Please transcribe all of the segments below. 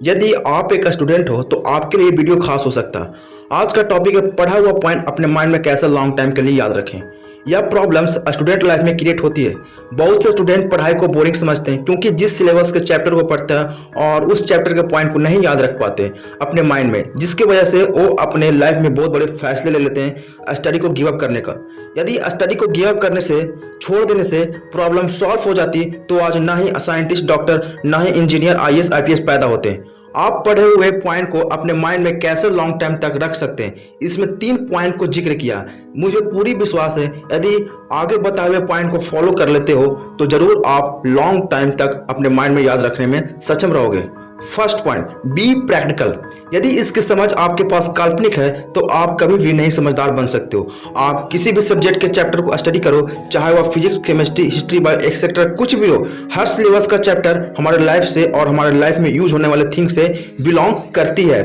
यदि आप एक स्टूडेंट हो तो आपके लिए वीडियो खास हो सकता है। आज का टॉपिक है पढ़ा हुआ पॉइंट अपने माइंड में कैसे लॉन्ग टाइम के लिए याद रखें। यह प्रॉब्लम्स स्टूडेंट लाइफ में क्रिएट होती है। बहुत से स्टूडेंट पढ़ाई को बोरिंग समझते हैं क्योंकि जिस सिलेबस के चैप्टर को पढ़ते हैं और उस चैप्टर के पॉइंट को नहीं याद रख पाते अपने माइंड में, जिसकी वजह से वो अपने लाइफ में बहुत बड़े फैसले ले लेते हैं स्टडी को गिव अप करने का। यदि स्टडी को गिव अप करने से, छोड़ देने से प्रॉब्लम सॉल्व हो जाती तो आज ना ही साइंटिस्ट, डॉक्टर, ना ही इंजीनियर, आईएएस, आईपीएस पैदा होते। आप पढ़े हुए पॉइंट को अपने माइंड में कैसे लॉन्ग टाइम तक रख सकते हैं, इसमें 3 पॉइंट को जिक्र किया। मुझे पूरी विश्वास है यदि आगे बताए हुए पॉइंट को फॉलो कर लेते हो तो जरूर आप लॉन्ग टाइम तक अपने माइंड में याद रखने में सक्षम रहोगे। First point, be practical. यदि इसकी समझ आपके पास काल्पनिक है तो आप कभी भी नहीं समझदार बन सकते हो। आप किसी भी सब्जेक्ट के चैप्टर को स्टडी करो, चाहे वह physics, chemistry, history, bio, etcetera कुछ भी हो, हर सिलेबस का चैप्टर हमारे लाइफ से और हमारे लाइफ में यूज होने वाले थिंग से बिलोंग करती है।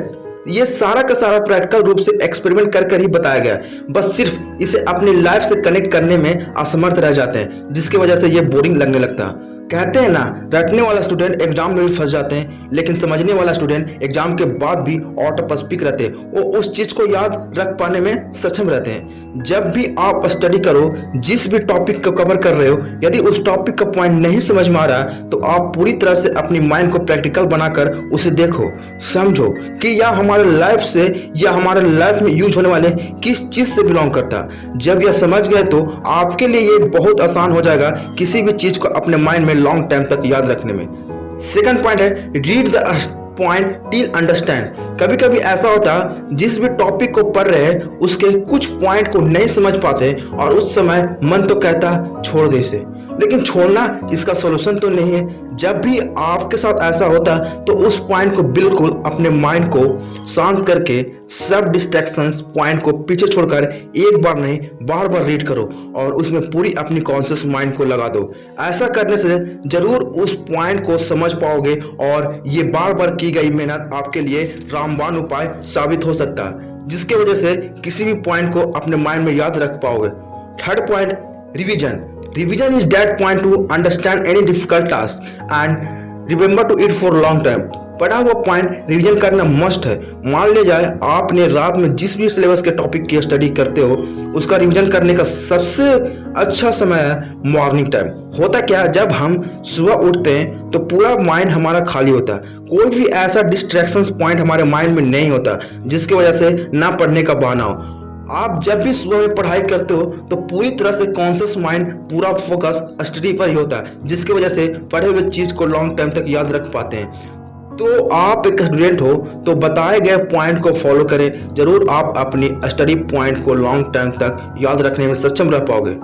ये सारा का सारा प्रैक्टिकल रूप से एक्सपेरिमेंट कर ही बताया गया, बस सिर्फ इसे अपनी लाइफ से कनेक्ट करने में असमर्थ रह जाते हैं, जिसकी वजह से ये बोरिंग लगने लगता है। कहते हैं ना, रटने वाला स्टूडेंट एग्जाम में भी फंस जाते हैं, लेकिन समझने वाला स्टूडेंट एग्जाम के बाद भी आउट ऑफ स्पीक रहते हैं। वो उस चीज को याद रख पाने में सक्षम रहते हैं। जब भी आप स्टडी करो, जिस भी टॉपिक को कवर कर रहे हो, यदि उस टॉपिक का पॉइंट नहीं समझ में आ रहा है तो आप पूरी तरह से अपनी माइंड को प्रैक्टिकल बनाकर उसे देखो, समझो कि यह हमारे लाइफ से या हमारे लाइफ में यूज होने वाले किस चीज से बिलोंग करता है। जब यह समझ गए तो आपके लिए ये बहुत आसान हो जाएगा किसी भी चीज को अपने माइंड में लॉन्ग टाइम तक याद रखने में। सेकंड पॉइंट है, read the point till understand. कभी कभी ऐसा होता है जिस भी टॉपिक को पढ़ रहे हैं उसके कुछ पॉइंट को नहीं समझ पाते और उस समय मन तो कहता छोड़ दे इसे, लेकिन छोड़ना इसका सॉल्यूशन तो नहीं है। जब भी आपके साथ ऐसा होता है तो उस पॉइंट को बिल्कुल अपने माइंड को शांत करके सब डिस्ट्रैक्शंस पॉइंट को पीछे छोड़कर एक बार नहीं बार बार रीड करो और उसमें पूरी अपनी कॉन्शियस माइंड को लगा दो। ऐसा करने से जरूर उस पॉइंट को समझ पाओगे और ये बार बार की गई मेहनत आपके लिए रामबाण उपाय साबित हो सकता है, जिसके वजह से किसी भी पॉइंट को अपने माइंड में याद रख पाओगे। Third point, revision. Revision is that point to understand any difficult task and remember to it for long time. पढ़ा हुआ पॉइंट रिवीजन करना मस्ट है। मान ले जाए आपने रात में जिस भी सिलेबस के टॉपिक की स्टडी करते हो उसका रिवीजन करने का सबसे अच्छा समय है मॉर्निंग टाइम। होता क्या, जब हम सुबह उठते हैं तो पूरा माइंड हमारा खाली होता है, कोई भी ऐसा डिस्ट्रैक्शंस पॉइंट हमारे माइंड में नहीं होता जिसकी वजह से ना पढ़ने का बहाना हो। आप जब भी सुबह में पढ़ाई करते हो तो पूरी तरह से कॉन्शियस माइंड, पूरा फोकस स्टडी पर ही होता है, जिसकी वजह से पढ़े हुए चीज को लॉन्ग टाइम तक याद रख पाते हैं। तो आप एक स्टूडेंट हो तो बताए गए पॉइंट को फॉलो करें, जरूर आप अपनी स्टडी पॉइंट को लॉन्ग टाइम तक याद रखने में सक्षम रह पाओगे।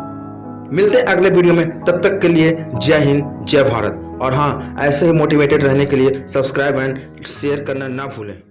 मिलते हैं अगले वीडियो में, तब तक के लिए जय हिंद, जय भारत। और हाँ, ऐसे ही मोटिवेटेड रहने के लिए सब्सक्राइब एंड शेयर करना ना भूलें।